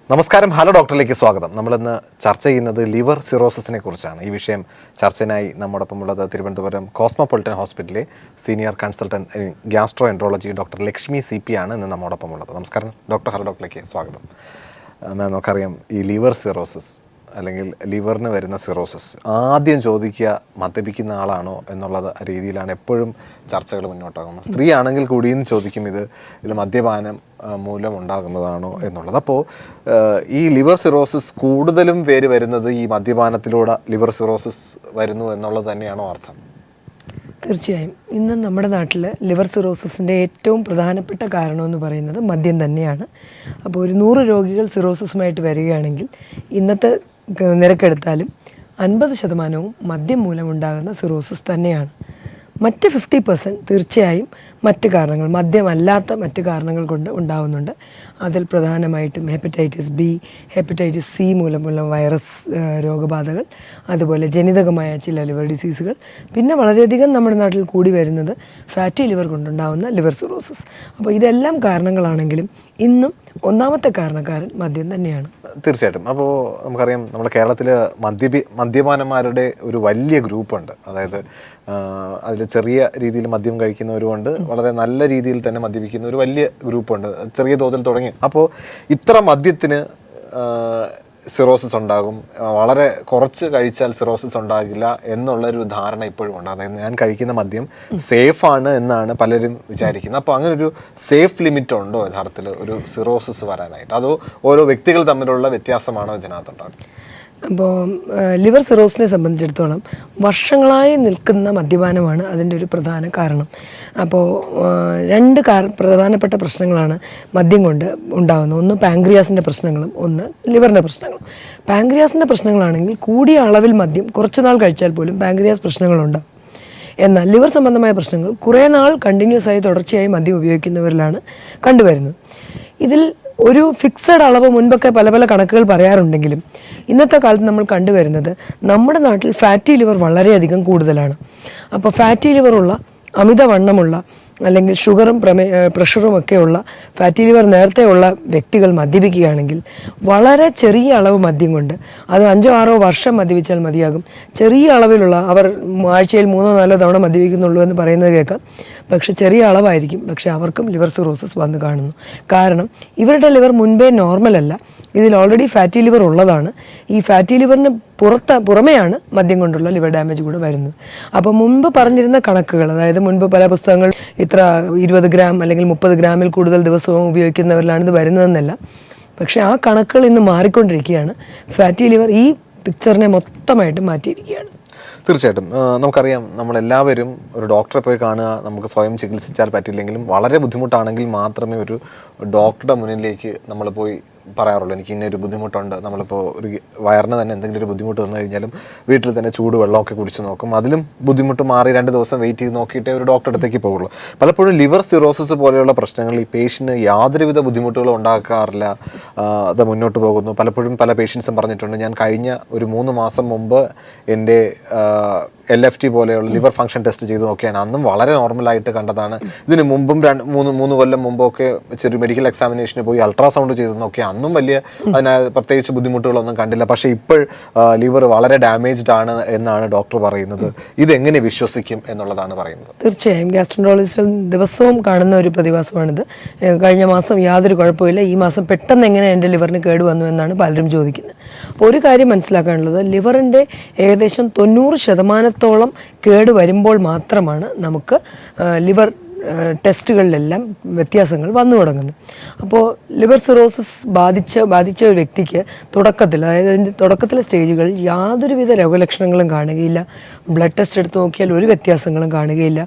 നമസ്കാരം, ഹലോ ഡോക്ടറിലേക്ക് സ്വാഗതം. നമ്മളിന്ന് ചർച്ച ചെയ്യുന്നത് ലിവർ സിറോസിസിനെ കുറിച്ചാണ്. ഈ വിഷയം ചർച്ചയ്ക്കായി നമ്മോടൊപ്പമുള്ളത് തിരുവനന്തപുരം കോസ്മോപൊളിറ്റൻ ഹോസ്പിറ്റലിലെ senior consultant gastro enterology doctor Lakshmi CP ആണ് ഇന്ന് നമ്മോടൊപ്പമുള്ളത്. നമസ്കാരം ഡോക്ടർ. ഹലോ ഡോക്ടറിലേക്ക് സ്വാഗതം. നമുക്കറിയാം, ഈ ലിവർ സിറോസിസ് അല്ലെങ്കിൽ ലിവറിന് വരുന്ന സിറോസിസ് ആദ്യം ചോദിക്കുക മദ്യപിക്കുന്ന ആളാണോ എന്നുള്ളത് രീതിയിലാണ് എപ്പോഴും ചർച്ചകൾ മുന്നോട്ടാകുന്നത്. സ്ത്രീ ആണെങ്കിൽ കൂടിയും ചോദിക്കും ഇത് മദ്യപാനം മൂലം ഉണ്ടാകുന്നതാണോ എന്നുള്ളത്. അപ്പോൾ ഈ ലിവർ സിറോസിസ് കൂടുതലും പേര് വരുന്നത് ഈ മദ്യപാനത്തിലൂടെ ലിവർ സിറോസിസ് വരുന്നു എന്നുള്ളത് തന്നെയാണോ അർത്ഥം? തീർച്ചയായും ഇന്ന് നമ്മുടെ നാട്ടിൽ ലിവർ സിറോസിസിൻ്റെ ഏറ്റവും പ്രധാനപ്പെട്ട കാരണമെന്ന് പറയുന്നത് മദ്യം തന്നെയാണ്. അപ്പോൾ ഒരു 100 രോഗികൾ സിറോസിസുമായിട്ട് വരികയാണെങ്കിൽ ഇന്നത്തെ നിരക്കെടുത്താലും 50% മദ്യം മൂലമുണ്ടാകുന്ന സിറോസിസ് തന്നെയാണ്. മറ്റ് 50% തീർച്ചയായും മറ്റ് കാരണങ്ങൾ, മദ്യമല്ലാത്ത മറ്റ് കാരണങ്ങൾ കൊണ്ട് ഉണ്ടാകുന്നുണ്ട്. അതിൽ പ്രധാനമായിട്ടും ഹെപ്പറ്റൈറ്റിസ് B, ഹെപ്പറ്റൈറ്റിസ് C മൂലമുള്ള വൈറസ് രോഗബാധകൾ, അതുപോലെ ജനിതകമായ ചില ലിവർ ഡിസീസുകൾ, പിന്നെ വളരെയധികം നമ്മുടെ നാട്ടിൽ കൂടി വരുന്നത് ഫാറ്റി ലിവർ കൊണ്ടുണ്ടാകുന്ന ലിവർ സിറോസിസ്. അപ്പോൾ ഇതെല്ലാം കാരണങ്ങളാണെങ്കിലും ഇന്നും ഒന്നാമത്തെ കാരണക്കാരൻ മദ്യം തന്നെയാണ്. തീർച്ചയായിട്ടും. അപ്പോൾ നമുക്കറിയാം, നമ്മുടെ കേരളത്തിൽ മദ്യപാനന്മാരുടെ ഒരു വലിയ ഗ്രൂപ്പുണ്ട്. അതായത് അതിൽ ചെറിയ രീതിയിൽ മദ്യം കഴിക്കുന്നവരുമുണ്ട്, വളരെ നല്ല രീതിയിൽ തന്നെ മദ്യപിക്കുന്ന ഒരു വലിയ ഗ്രൂപ്പുണ്ട്, ചെറിയ തോതിൽ തുടങ്ങി. അപ്പോൾ ഇത്ര മദ്യത്തിന് സിറോസിസ് ഉണ്ടാകും, വളരെ കുറച്ച് കഴിച്ചാൽ സിറോസിസ് ഉണ്ടാകില്ല എന്നുള്ളൊരു ധാരണ ഇപ്പോഴും ഉണ്ട്. അതായത് ഞാൻ കഴിക്കുന്ന മദ്യം സേഫാണ് എന്നാണ് പലരും വിചാരിക്കുന്നത്. അപ്പോൾ അങ്ങനെ ഒരു സേഫ് ലിമിറ്റ് ഉണ്ടോ യഥാർത്ഥത്തിൽ ഒരു സിറോസിസ് വരാനായിട്ട്? അതോ ഓരോ വ്യക്തികൾ തമ്മിലുള്ള വ്യത്യാസമാണോ ഇതിനകത്തുണ്ടാകുന്നത്? അപ്പോൾ ലിവർ സിറോസിനെ സംബന്ധിച്ചിടത്തോളം വർഷങ്ങളായി നിൽക്കുന്ന മദ്യപാനമാണ് അതിൻ്റെ ഒരു പ്രധാന കാരണം. അപ്പോൾ 2 പ്രധാനപ്പെട്ട പ്രശ്നങ്ങളാണ് മദ്യം കൊണ്ട് ഉണ്ടാകുന്നത്. ഒന്ന് പാങ്ക്രിയാസിൻ്റെ പ്രശ്നങ്ങളും ഒന്ന് ലിവറിൻ്റെ പ്രശ്നങ്ങളും. പാങ്ക്രിയാസിൻ്റെ പ്രശ്നങ്ങളാണെങ്കിൽ കൂടിയ അളവിൽ മദ്യം കുറച്ച് നാൾ കഴിച്ചാൽ പോലും പാങ്ക്രിയാസ് പ്രശ്നങ്ങളുണ്ടാകും. എന്നാൽ ലിവർ സംബന്ധമായ പ്രശ്നങ്ങൾ കുറേ നാൾ കണ്ടിന്യൂസ് ആയി തുടർച്ചയായി മദ്യം ഉപയോഗിക്കുന്നവരിലാണ് കണ്ടുവരുന്നത്. ഇതിൽ ഒരു ഫിക്സഡ് അളവ് മുൻപൊക്കെ പല പല കണക്കുകൾ പറയാറുണ്ടെങ്കിലും ഇന്നത്തെ കാലത്ത് നമ്മൾ കണ്ടുവരുന്നത് നമ്മുടെ നാട്ടിൽ ഫാറ്റി ലിവർ വളരെയധികം കൂടുതലാണ്. അപ്പോൾ ഫാറ്റി ലിവറുള്ള, അമിതവണ്ണമുള്ള, അല്ലെങ്കിൽ ഷുഗറും പ്രഷറും ഒക്കെയുള്ള ഫാറ്റി ലിവർ നേരത്തെ ഉള്ള വ്യക്തികൾ മദ്യപിക്കുകയാണെങ്കിൽ വളരെ ചെറിയ അളവ് മദ്യം കൊണ്ട്, അത് 5-6 വർഷം മദ്യപിച്ചാൽ മതിയാകും. ചെറിയ അളവിലുള്ള, അവർ ആഴ്ചയിൽ 3-4 തവണ മദ്യപിക്കുന്നുള്ളൂ എന്ന് പറയുന്നത് കേൾക്കാം. പക്ഷെ ചെറിയ അളവായിരിക്കും, പക്ഷെ അവർക്കും ലിവർ സിറോസിസ് വന്ന് കാണുന്നു. കാരണം ഇവരുടെ ലിവർ മുൻപേ നോർമലല്ല, ഇതിൽ ഓൾറെഡി ഫാറ്റി ലിവർ ഉള്ളതാണ്. ഈ ഫാറ്റി ലിവറിന് പുറമെയാണ് മദ്യം കൊണ്ടുള്ള ലിവർ ഡാമേജ് കൂടെ വരുന്നത്. അപ്പോൾ മുൻപ് പറഞ്ഞിരുന്ന കണക്കുകൾ, അതായത് മുൻപ് പല പുസ്തകങ്ങൾ ഇത്ര 20 ഗ്രാം അല്ലെങ്കിൽ 30 ഗ്രാമിൽ കൂടുതൽ ദിവസവും ഉപയോഗിക്കുന്നവരിലാണ് ഇത് വരുന്നതെന്നല്ല. പക്ഷേ ആ കണക്കുകൾ ഇന്ന് മാറിക്കൊണ്ടിരിക്കുകയാണ്. ഫാറ്റി ലിവർ ഈ പിക്ചറിനെ മൊത്തമായിട്ട് മാറ്റിയിരിക്കുകയാണ്. തീർച്ചയായിട്ടും. നമുക്കറിയാം, നമ്മളെല്ലാവരും ഒരു ഡോക്ടറെ പോയി കാണുക, നമുക്ക് സ്വയം ചികിത്സിച്ചാൽ പറ്റില്ലെങ്കിലും വളരെ ബുദ്ധിമുട്ടാണെങ്കിൽ മാത്രമേ ഒരു ഡോക്ടറുടെ മുന്നിലേക്ക് നമ്മൾ പോയി പറയാറുള്ളൂ. എനിക്ക് ഇന്നൊരു ബുദ്ധിമുട്ടുണ്ട്. നമ്മളിപ്പോൾ ഒരു വയറിന് തന്നെ എന്തെങ്കിലും ഒരു ബുദ്ധിമുട്ട് വന്നു കഴിഞ്ഞാലും വീട്ടിൽ തന്നെ ചൂട് വെള്ളമൊക്കെ കുടിച്ച് നോക്കും. അതിലും ബുദ്ധിമുട്ട് മാറി 2 ദിവസം വെയിറ്റ് ചെയ്ത് നോക്കിയിട്ടേ ഒരു ഡോക്ടറുടെ അടുത്തേക്ക് പോകുള്ളൂ. പലപ്പോഴും ലിവർ സിറോസിസ് പോലെയുള്ള പ്രശ്നങ്ങൾ ഈ പേഷ്യൻറ്റിന് യാതൊരുവിധ ബുദ്ധിമുട്ടുകളും ഉണ്ടാക്കാറില്ല, അത് മുന്നോട്ട് പോകുന്നു. പലപ്പോഴും പല പേഷ്യൻസും പറഞ്ഞിട്ടുണ്ട്, ഞാൻ കഴിഞ്ഞ ഒരു 3 മാസം മുമ്പ് എൻ്റെ LFT പോലെയുള്ള ലിവർ ഫംഗ്ഷൻ ടെസ്റ്റ് ചെയ്ത് നോക്കിയാണ്, അന്നും വളരെ നോർമലായിട്ട് കണ്ടതാണ്. ഇതിന് മുമ്പും 3 കൊല്ലം മുമ്പൊക്കെ ചെറിയ മെഡിക്കൽ എക്സാമിനേഷന് പോയി അൾട്രാസൗണ്ട് ചെയ്ത് നോക്കിയാൽ അന്നും വലിയ പ്രത്യേകിച്ച് ബുദ്ധിമുട്ടുകളൊന്നും കണ്ടില്ല. പക്ഷേ ഇപ്പോൾ ലിവർ വളരെ ഡാമേജ്ഡ് ആണ് എന്നാണ് ഡോക്ടർ പറയുന്നത്. ഇതെങ്ങനെ വിശ്വസിക്കും എന്നുള്ളതാണ് പറയുന്നത്. തീർച്ചയായും ഗ്യാസ്ട്രോളജിസ്റ്റിൽ ദിവസവും കാണുന്ന ഒരു പ്രതിഭാസമാണിത്. കഴിഞ്ഞ മാസം യാതൊരു കുഴപ്പമില്ല, ഈ മാസം പെട്ടെന്ന് എങ്ങനെ എൻ്റെ ലിവറിന് കേടുവന്നു എന്നാണ് പലരും ചോദിക്കുന്നത്. അപ്പോൾ ഒരു കാര്യം മനസ്സിലാക്കാനുള്ളത്, ലിവറിൻ്റെ ഏകദേശം 90% കേട് വരുമ്പോൾ മാത്രമാണ് നമുക്ക് ലിവർ ടെസ്റ്റുകളിലെല്ലാം വ്യത്യാസങ്ങൾ വന്നു തുടങ്ങുന്നത്. അപ്പോൾ ലിവർ സിറോസിസ് ബാധിച്ച ഒരു വ്യക്തിക്ക് തുടക്കത്തിൽ, അതായത് അതിൻ്റെ തുടക്കത്തിലെ സ്റ്റേജുകളിൽ യാതൊരുവിധ രോഗലക്ഷണങ്ങളും കാണുകയില്ല. ബ്ലഡ് ടെസ്റ്റ് എടുത്ത് നോക്കിയാൽ ഒരു വ്യത്യാസങ്ങളും കാണുകയില്ല.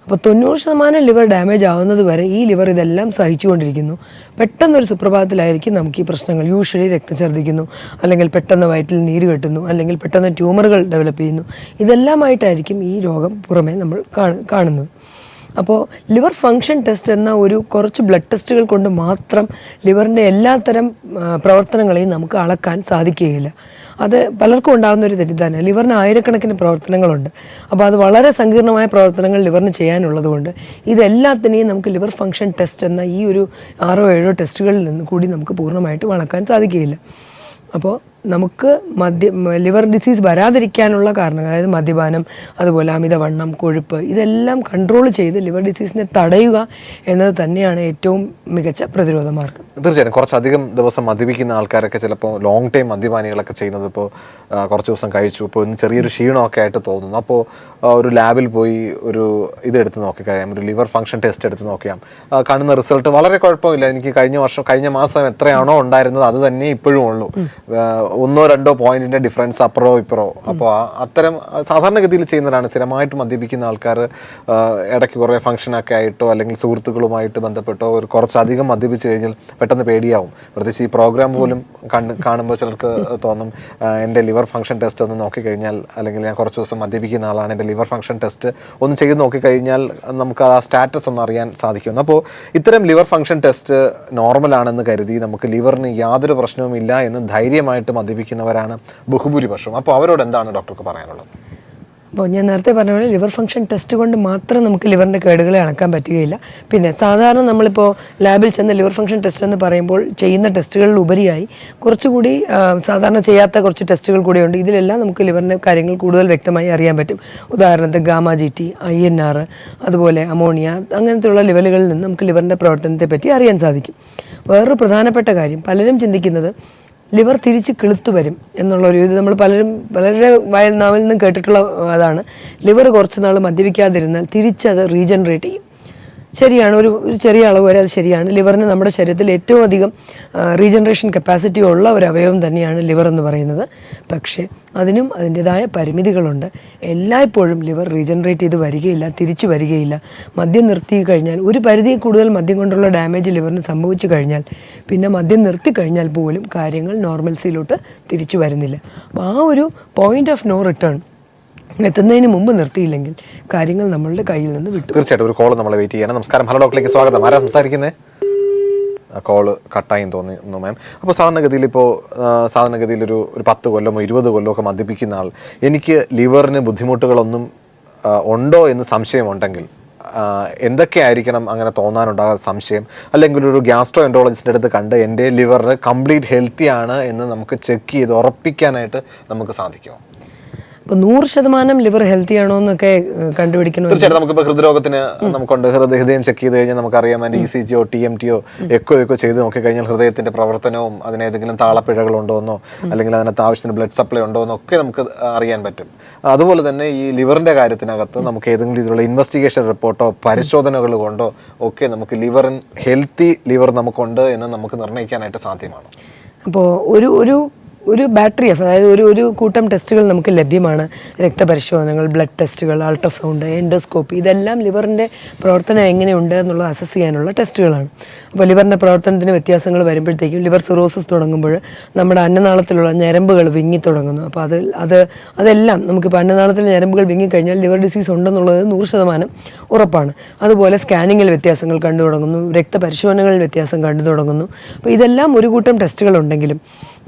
അപ്പോൾ 90% ലിവർ ഡാമേജ് ആവുന്നത് വരെ ഈ ലിവർ ഇതെല്ലാം സഹിച്ചുകൊണ്ടിരിക്കുന്നു. പെട്ടെന്നൊരു സുപ്രഭാതത്തിലായിരിക്കും നമുക്ക് ഈ പ്രശ്നങ്ങൾ, യൂഷ്വലി രക്തം ഛർദ്ദിക്കുന്നു, അല്ലെങ്കിൽ പെട്ടെന്ന് വയറ്റിൽ നീര് കെട്ടുന്നു, അല്ലെങ്കിൽ പെട്ടെന്ന് ട്യൂമറുകൾ ഡെവലപ്പ് ചെയ്യുന്നു. ഇതെല്ലാമായിട്ടായിരിക്കും ഈ രോഗം പുറമേ നമ്മൾ കാണുന്നത്. അപ്പോൾ ലിവർ ഫങ്ഷൻ ടെസ്റ്റ് എന്ന ഒരു കുറച്ച് ബ്ലഡ് ടെസ്റ്റുകൾ കൊണ്ട് മാത്രം ലിവറിൻ്റെ എല്ലാത്തരം പ്രവർത്തനങ്ങളെയും നമുക്ക് അളക്കാൻ സാധിക്കുകയില്ല. അത് പലർക്കും ഉണ്ടാകുന്ന ഒരു തെറ്റിദ്ധാരണ. ലിവറിന് ആയിരക്കണക്കിന് പ്രവർത്തനങ്ങളുണ്ട്. അപ്പോൾ അത് വളരെ സങ്കീർണമായ പ്രവർത്തനങ്ങൾ ലിവറിന് ചെയ്യാനുള്ളതുകൊണ്ട് ഇതെല്ലാത്തിനെയും നമുക്ക് ലിവർ ഫങ്ഷൻ ടെസ്റ്റ് എന്ന ഈ ഒരു 6-7 ടെസ്റ്റുകളിൽ നിന്ന് കൂടി നമുക്ക് പൂർണ്ണമായിട്ട് അളക്കാൻ സാധിക്കുകയില്ല. അപ്പോൾ നമുക്ക് ലിവർ ഡിസീസ് വരാതിരിക്കാനുള്ള കാരണങ്ങൾ, അതായത് മദ്യപാനം, അതുപോലെ അമിതവണ്ണം, കൊഴുപ്പ്, ഇതെല്ലാം കൺട്രോൾ ചെയ്ത് ലിവർ ഡിസീസിനെ തടയുക എന്നത് തന്നെയാണ് ഏറ്റവും മികച്ച പ്രതിരോധ മാർഗം. തീർച്ചയായും കുറച്ചധികം ദിവസം മദ്യപിക്കുന്ന ആൾക്കാരൊക്കെ ചിലപ്പോൾ ലോങ് ടൈം മദ്യപാനികളൊക്കെ ചെയ്യുന്നത് ഇപ്പോൾ കുറച്ച് ദിവസം കഴിച്ചു, ഇപ്പോൾ ഇന്ന് ചെറിയൊരു ക്ഷീണമൊക്കെ ആയിട്ട് തോന്നുന്നു. അപ്പോൾ ഒരു ലാബിൽ പോയി ഒരു ഇതെടുത്ത് നോക്കിക്കഴിയാം, ഒരു ലിവർ ഫംഗ്ഷൻ ടെസ്റ്റ് എടുത്ത് നോക്കിയാൽ കാണുന്ന റിസൾട്ട് വളരെ കുഴപ്പമില്ല. എനിക്ക് കഴിഞ്ഞ മാസം എത്രയാണോ ഉണ്ടായിരുന്നത് അത് തന്നെ ഇപ്പോഴും ഉള്ളൂ. 1-2 പോയിന്റിന്റെ ഡിഫറൻസ് അപ്പുറോ ഇപ്പുറോ. അപ്പോൾ അത്തരം സാധാരണഗതിയിൽ ചെയ്യുന്നതാണ്. സ്ഥിരമായിട്ട് മദ്യപിക്കുന്ന ആൾക്കാർ ഇടയ്ക്ക് കുറേ ഫംഗ്ഷനൊക്കെ ആയിട്ടോ അല്ലെങ്കിൽ സുഹൃത്തുക്കളുമായിട്ട് ബന്ധപ്പെട്ടോ ഒരു കുറച്ചധികം മദ്യപിച്ച് കഴിഞ്ഞാൽ പെട്ടെന്ന് പേടിയാവും. പ്രത്യേകിച്ച് ഈ പ്രോഗ്രാം പോലും കാണുമ്പോൾ ചിലർക്ക് തോന്നും എൻ്റെ ലിവർ ഫംഗ്ഷൻ ടെസ്റ്റ് ഒന്ന് നോക്കിക്കഴിഞ്ഞാൽ, അല്ലെങ്കിൽ ഞാൻ കുറച്ച് ദിവസം മദ്യപിക്കുന്ന ആളാണ്, എൻ്റെ ലിവർ ഫംഗ്ഷൻ ടെസ്റ്റ് ഒന്ന് ചെയ്ത് നോക്കിക്കഴിഞ്ഞാൽ നമുക്ക് ആ സ്റ്റാറ്റസ് ഒന്ന് അറിയാൻ സാധിക്കും. അപ്പോൾ ഇത്തരം ലിവർ ഫംഗ്ഷൻ ടെസ്റ്റ് നോർമലാണെന്ന് കരുതി നമുക്ക് ലിവറിന് യാതൊരു പ്രശ്നവുമില്ല എന്ന് ധൈര്യമായിട്ട് മദ്യപിക്കുന്നവരാണ് ബഹുഭൂരിപക്ഷം. അപ്പോൾ അവരോട് എന്താണ് ഡോക്ടർക്ക് പറയാനുള്ളത്? അപ്പോൾ ഞാൻ നേരത്തെ പറഞ്ഞ പോലെ ലിവർ ഫംഗ്ഷൻ ടെസ്റ്റ് കൊണ്ട് മാത്രം നമുക്ക് ലിവറിൻ്റെ കേടുകളെ അളക്കാൻ പറ്റുകയില്ല. പിന്നെ സാധാരണ നമ്മളിപ്പോൾ ലാബിൽ ചെന്ന് ലിവർ ഫംഗ്ഷൻ ടെസ്റ്റ് എന്ന് പറയുമ്പോൾ ചെയ്യുന്ന ടെസ്റ്റുകളിൽ ഉപരിയായി കുറച്ചുകൂടി സാധാരണ ചെയ്യാത്ത കുറച്ച് ടെസ്റ്റുകൾ കൂടിയുണ്ട്. ഇതിലെല്ലാം നമുക്ക് ലിവറിൻ്റെ കാര്യങ്ങൾ കൂടുതൽ വ്യക്തമായി അറിയാൻ പറ്റും. ഉദാഹരണത്തിന് ഗാമ GT, INR, അതുപോലെ അമോണിയ, അങ്ങനത്തെയുള്ള ലെവലുകളിൽ നിന്ന് നമുക്ക് ലിവറിൻ്റെ പ്രവർത്തനത്തെ പറ്റി അറിയാൻ സാധിക്കും. വേറൊരു പ്രധാനപ്പെട്ട കാര്യം, പലരും ചിന്തിക്കുന്നത് ലിവർ തിരിച്ച് കിളുത്തു വരും എന്നുള്ളൊരു ഇത് നമ്മൾ പലരുടെ നാവിൽ നിന്നും കേട്ടിട്ടുള്ള അതാണ്. ലിവർ കുറച്ച് നാൾ മദ്യപിക്കാതിരുന്നാൽ തിരിച്ചത് റീജനറേറ്റ് ചെയ്യും. ശരിയാണ്, ഒരു ചെറിയ അളവ് വരെ അത് ശരിയാണ്. ലിവറിന് നമ്മുടെ ശരീരത്തിൽ ഏറ്റവും അധികം റീജനറേഷൻ കപ്പാസിറ്റി ഉള്ള ഒരു അവയവം തന്നെയാണ് ലിവർ എന്ന് പറയുന്നത്. പക്ഷേ അതിനും അതിൻ്റെതായ പരിമിതികളുണ്ട്. എല്ലായ്പ്പോഴും ലിവർ റീജനറേറ്റ് ചെയ്ത് വരികയില്ല, തിരിച്ചു വരികയില്ല. മദ്യം നിർത്തി കഴിഞ്ഞാൽ, ഒരു പരിധി കൂടുതൽ മദ്യം കൊണ്ടുള്ള ഡാമേജ് ലിവറിന് സംഭവിച്ചു കഴിഞ്ഞാൽ പിന്നെ മദ്യം നിർത്തി കഴിഞ്ഞാൽ പോലും കാര്യങ്ങൾ നോർമൽസിയിലോട്ട് തിരിച്ചു വരുന്നില്ല. അപ്പോൾ ആ ഒരു പോയിന്റ് ഓഫ് നോ റിട്ടേൺ എത്തുന്നതിന് മുമ്പ് നിർത്തിയില്ലെങ്കിൽ കാര്യങ്ങൾ നമ്മളുടെ കയ്യിൽ നിന്ന് വിട്ടു. തീർച്ചയായിട്ടും ഒരു കോൾ നമ്മളെ വെയിറ്റ് ചെയ്യണം. നമസ്കാരം, ഹലോ ഡോക്ടറിലേക്ക് സ്വാഗതം. ആരാ സംസാരിക്കുന്നത്? കോള് കട്ടായും തോന്നുന്നു മാം. അപ്പോൾ സാധാരണഗതിയിൽ ഒരു 10 കൊല്ലമോ 20 കൊല്ലമോ ഒക്കെ മദ്യപിക്കുന്ന ആൾ, എനിക്ക് ലിവറിന് ബുദ്ധിമുട്ടുകളൊന്നും ഉണ്ടോ എന്ന് സംശയമുണ്ടെങ്കിൽ എന്തൊക്കെയായിരിക്കണം അങ്ങനെ തോന്നാനുണ്ടാകാത്ത സംശയം? അല്ലെങ്കിൽ ഒരു ഗ്യാസ്ട്രോ എൻട്രോളജിസ്റ്റിൻ്റെ അടുത്ത് കണ്ട് എൻ്റെ ലിവറിന് കംപ്ലീറ്റ് ഹെൽത്തി ആണ് എന്ന് നമുക്ക് ചെക്ക് ചെയ്ത് ഉറപ്പിക്കാനായിട്ട് നമുക്ക് സാധിക്കുമോ? ഇപ്പോൾ 100% ലിവർ ഹെൽത്തി ആണോ എന്നൊക്കെ കണ്ടുപിടിക്കണം. തീർച്ചയായിട്ടും നമുക്കിപ്പോൾ ഹൃദ്രോഗത്തിന് നമുക്കുണ്ട്. ഹൃദയം ചെക്ക് ചെയ്ത് കഴിഞ്ഞാൽ നമുക്കറിയാം അതിൻ്റെ ECG TMT എക്കോ ചെയ്ത് നോക്കിക്കഴിഞ്ഞാൽ ഹൃദയത്തിൻ്റെ പ്രവർത്തനവും അതിനേതെങ്കിലും താളപ്പിഴകളുണ്ടോ എന്നോ അല്ലെങ്കിൽ അതിനകത്ത് ആവശ്യത്തിന് ബ്ലഡ് സപ്ലൈ ഉണ്ടോ എന്നൊക്കെ നമുക്ക് അറിയാൻ പറ്റും. അതുപോലെ തന്നെ ഈ ലിവറിൻ്റെ കാര്യത്തിനകത്ത് നമുക്ക് ഏതെങ്കിലും രീതിയിലുള്ള ഇൻവെസ്റ്റിഗേഷൻ റിപ്പോർട്ടോ പരിശോധനകൾ കൊണ്ടോ ഒക്കെ നമുക്ക് ഹെൽത്തി ലിവർ നമുക്കുണ്ട് എന്ന് നമുക്ക് നിർണ്ണയിക്കാനായിട്ട് സാധ്യമാണ്. അപ്പോൾ ഒരു ബാറ്ററി ഓഫ്, അതായത് ഒരു കൂട്ടം ടെസ്റ്റുകൾ നമുക്ക് ലഭ്യമാണ്. രക്തപരിശോധനകൾ, ബ്ലഡ് ടെസ്റ്റുകൾ, അൾട്രാസൗണ്ട്, എൻഡോസ്കോപ്പി, ഇതെല്ലാം ലിവറിൻ്റെ പ്രവർത്തനം എങ്ങനെയുണ്ട് എന്നുള്ളത് അസസ് ചെയ്യാനുള്ള ടെസ്റ്റുകളാണ്. അപ്പോൾ ലിവറിൻ്റെ പ്രവർത്തനത്തിന് വ്യത്യാസങ്ങൾ വരുമ്പോഴത്തേക്കും ലിവർ സിറോസിസ് തുടങ്ങുമ്പോൾ നമ്മുടെ അന്നനാളത്തിലുള്ള ഞരമ്പുകൾ വിങ്ങി തുടങ്ങുന്നു. അപ്പോൾ അതെല്ലാം നമുക്കിപ്പോൾ അന്നനാളത്തിലെ ഞരമ്പുകൾ വിങ്ങിക്കഴിഞ്ഞാൽ ലിവർ ഡിസീസ് ഉണ്ടെന്നുള്ളത് 100% ഉറപ്പാണ്. അതുപോലെ സ്കാനിങ്ങിൽ വ്യത്യാസങ്ങൾ കണ്ടു തുടങ്ങുന്നു, രക്തപരിശോധനകളിൽ വ്യത്യാസം കണ്ടു തുടങ്ങുന്നു. അപ്പോൾ ഇതെല്ലാം ഒരു കൂട്ടം ടെസ്റ്റുകളുണ്ടെങ്കിലും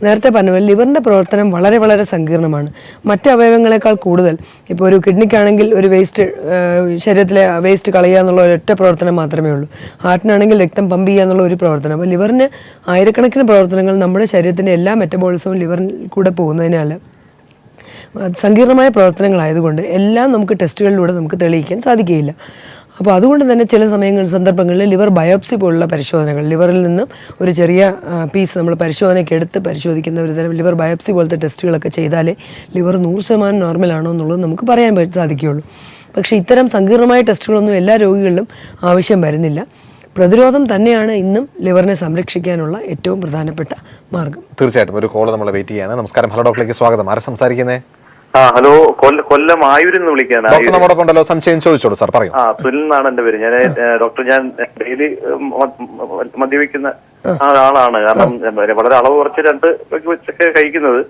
നേരത്തെ പറഞ്ഞ പോലെ ലിവറിൻ്റെ പ്രവർത്തനം വളരെ വളരെ സങ്കീർണമാണ്. മറ്റ് അവയവങ്ങളെക്കാൾ കൂടുതൽ, ഇപ്പോൾ ഒരു കിഡ്നിക്കാണെങ്കിൽ ഒരു ശരീരത്തിലെ വേസ്റ്റ് കളയുക എന്നുള്ള ഒരൊറ്റ പ്രവർത്തനം മാത്രമേ ഉള്ളൂ. ഹാർട്ടിനാണെങ്കിൽ രക്തം പമ്പ് ചെയ്യുക എന്നുള്ള ഒരു പ്രവർത്തനം. അപ്പോൾ ലിവറിന് ആയിരക്കണക്കിന് പ്രവർത്തനങ്ങൾ നമ്മുടെ ശരീരത്തിൻ്റെ എല്ലാ മെറ്റബോളിസവും ലിവറിൽ കൂടെ പോകുന്നതിനാൽ സങ്കീർണമായ പ്രവർത്തനങ്ങളായതുകൊണ്ട് എല്ലാം നമുക്ക് ടെസ്റ്റുകളിലൂടെ നമുക്ക് തെളിയിക്കാൻ സാധിക്കുകയില്ല. അപ്പോൾ അതുകൊണ്ട് തന്നെ ചില സന്ദർഭങ്ങളിൽ ലിവർ ബയോപ്സി പോലുള്ള പരിശോധനകൾ, ലിവറിൽ നിന്നും ഒരു ചെറിയ പീസ് നമ്മൾ പരിശോധനയ്ക്ക് എടുത്ത് പരിശോധിക്കുന്ന ഒരു തരം ലിവർ ബയോപ്സി പോലത്തെ ടെസ്റ്റുകളൊക്കെ ചെയ്താലേ ലിവർ 100% നോർമലാണോ എന്നുള്ളത് നമുക്ക് പറയാൻ സാധിക്കുകയുള്ളൂ. പക്ഷേ ഇത്തരം സങ്കീർണമായ ടെസ്റ്റുകളൊന്നും എല്ലാ രോഗികളിലും ആവശ്യം വരുന്നില്ല. പ്രതിരോധം തന്നെയാണ് ഇന്നും ലിവറിനെ സംരക്ഷിക്കാനുള്ള ഏറ്റവും പ്രധാനപ്പെട്ട മാർഗം. തീർച്ചയായിട്ടും ഒരു കോൾ നമ്മളെ വെയിറ്റ് ചെയ്യാണ്. നമസ്കാരം, ഹലോ ഡോക്ടറിലേക്ക് സ്വാഗതം. ആരാ സംസാരിക്കുന്നത്? ഹലോ, കൊല്ലം ആയൂരിൽ നിന്ന് വിളിക്കാൻ. ഡോക്ടർ നമ്മുടെ കൊണ്ടല്ലോ, സംശയം ചോദിച്ചോളൂ സാർ, പറയൂ. സുനിൽ എന്നാണ് എന്റെ പേര്. ഞാൻ ഡോക്ടർ, ഞാൻ ഡെയിലി മദ്യപിക്കുന്ന ആളാണ്. കാരണം വളരെ അളവ് കുറച്ച് 2 വെച്ചൊക്കെ കഴിക്കുന്നത്.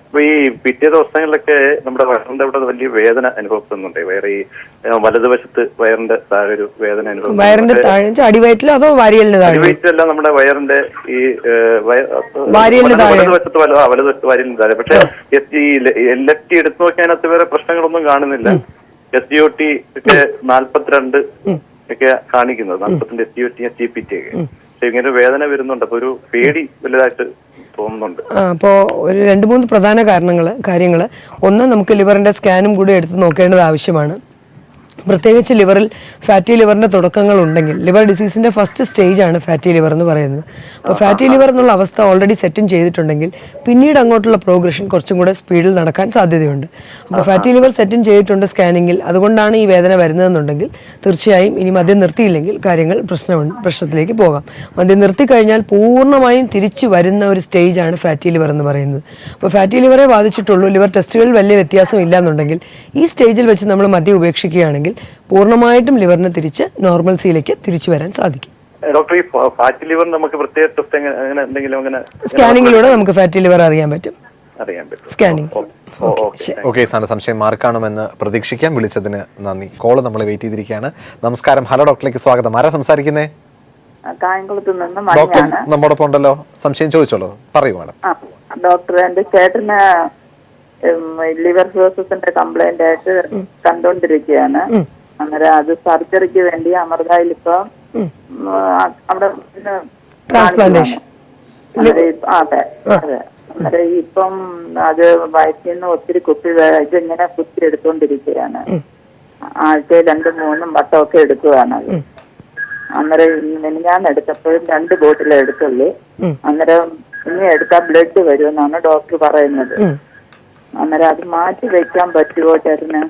അപ്പൊ ഈ പിറ്റേ ദിവസങ്ങളിലൊക്കെ നമ്മുടെ വയറിന്റെ അവിടെ വലിയ വേദന അനുഭവപ്പെടുന്നുണ്ട്. വേറെ ഈ വലതുവശത്ത് വയറിന്റെ താഴെ ഒരു വേദന അനുഭവം. വയറിന്റെ താഴെ അടിവയറ്റിലോ അതോ വാരിയലിന്റെ താഴെ? അടിവയറ്റല്ല, നമ്മുടെ വയറിന്റെ ഈ വലതുവശത്ത് വാരിയലിന്റെ താഴെ. പക്ഷെ ഈ LFT എടുത്തു നോക്കിയാൽ അതിനകത്ത് വേറെ പ്രശ്നങ്ങളൊന്നും കാണുന്നില്ല. SGOT ഒക്കെ 42 ഒക്കെ കാണിക്കുന്നത്, 42 SGOT TPT ഒക്കെ. പക്ഷെ ഇങ്ങനെ വേദന വരുന്നുണ്ട്. അപ്പൊ ഒരു പേടി വലുതായിട്ട് തോന്നുന്നുണ്ട്. അപ്പോൾ ഒരു 2-3 പ്രധാന കാര്യങ്ങൾ ഒന്ന്, നമുക്ക് ലിവറിന്റെ സ്കാനും കൂടി എടുത്ത് നോക്കേണ്ടത് ആവശ്യമാണ്. പ്രത്യേകിച്ച് ലിവറിൽ ഫാറ്റി ലിവറിന്റെ തുടക്കങ്ങൾ ഉണ്ടെങ്കിൽ, ലിവർ ഡിസീസിന്റെ ഫസ്റ്റ് സ്റ്റേജ് ആണ് ഫാറ്റി ലിവർ എന്ന് പറയുന്നത്. അപ്പോൾ ഫാറ്റി ലിവർ എന്നുള്ള അവസ്ഥ ഓൾറെഡി സെറ്റും ചെയ്തിട്ടുണ്ടെങ്കിൽ പിന്നീട് അങ്ങോട്ടുള്ള പ്രോഗ്രഷൻ കുറച്ചും കൂടെ സ്പീഡിൽ നടക്കാൻ സാധ്യതയുണ്ട്. അപ്പോൾ ഫാറ്റി ലിവർ സെറ്റും ചെയ്തിട്ടുണ്ട് സ്കാനിങ്ങിൽ, അതുകൊണ്ടാണ് ഈ വേദന വരുന്നതെന്നുണ്ടെങ്കിൽ തീർച്ചയായും ഇനി മദ്യം നിർത്തിയില്ലെങ്കിൽ കാര്യങ്ങൾ പ്രശ്നത്തിലേക്ക് പോകാം. മദ്യം നിർത്തിക്കഴിഞ്ഞാൽ പൂർണ്ണമായും തിരിച്ചു വരുന്ന ഒരു സ്റ്റേജാണ് ഫാറ്റി ലിവർ എന്ന് പറയുന്നത്. അപ്പോൾ ഫാറ്റി ലിവറെ ബാധിച്ചിട്ടുള്ളൂ, ലിവർ ടെസ്റ്റുകളിൽ വലിയ വ്യത്യാസം ഇല്ലാന്നുണ്ടെങ്കിൽ ഈ സ്റ്റേജിൽ വെച്ച് നമ്മൾ മദ്യം ഉപേക്ഷിക്കുകയാണെങ്കിൽ പൂർണ്ണമായിട്ടും ലിവറിന് തിരിച്ച് നോർമൽസിയിലേക്ക് തിരിച്ചു വരാൻ സാധിക്കും. ഡോക്ടർ, ഈ ഫാറ്റി ലിവർ നമുക്ക് പ്രത്യേക ടെസ്റ്റ് അങ്ങനെ എന്തെങ്കിലും അങ്ങനെ സ്കാനിങ്ങിലൂടെ നമുക്ക് ഫാറ്റി ലിവർ അറിയാൻ പറ്റും. സ്കാനിങ്. ഓക്കെ, സാറിന്റെ സംശയം മാർക്കാണെന്ന് പ്രതീക്ഷിക്കാം. വിളിച്ചതിന് നന്ദി. കോള് നമ്മൾ വെയിറ്റ് ചെയ്തിരിക്കുകയാണ്. നമസ്കാരം, ഹലോ ഡോക്ടറിലേക്ക് സ്വാഗതം. ആരാ സംസാരിക്കുന്നേ? ഡോക്ടർ നമ്മോടൊപ്പം ഉണ്ടല്ലോ, സംശയം ചോദിച്ചോളൂ, പറയൂ മാഡം. ഡോക്ടർ, എന്റെ ചേട്ടന് ലിവർ സിറോസിന്റെ കംപ്ലൈന്റ് ആയിട്ട് കണ്ടോണ്ടിരിക്കുകയാണ്. അന്നേരം അത് സർജറിക്ക് വേണ്ടി അമൃതയിൽ ഇപ്പൊ അവിടെ ട്രാൻസ്പ്ലാന്റേഷൻ. അതെ അതെ. അന്നേരം ഇപ്പം അത് വയറ്റിൽ നിന്ന് ഒത്തിരി ഇതിങ്ങനെ കുത്തി എടുത്തോണ്ടിരിക്കുകയാണ്. ആഴ്ചയിൽ 2-3 വട്ടമൊക്കെ എടുക്കുകയാണ്. അന്നേരം ഞാൻ എടുത്തപ്പോഴും 2 ബോട്ടിലേ എടുത്തുള്ളൂ. അന്നേരം ഇനി എടുത്താൽ ബ്ലഡ് വരുമെന്നാണ് ഡോക്ടർ പറയുന്നത്. അന്നേരം അത് മാറ്റി വെക്കാൻ പറ്റുമോ ചേട്ടന്?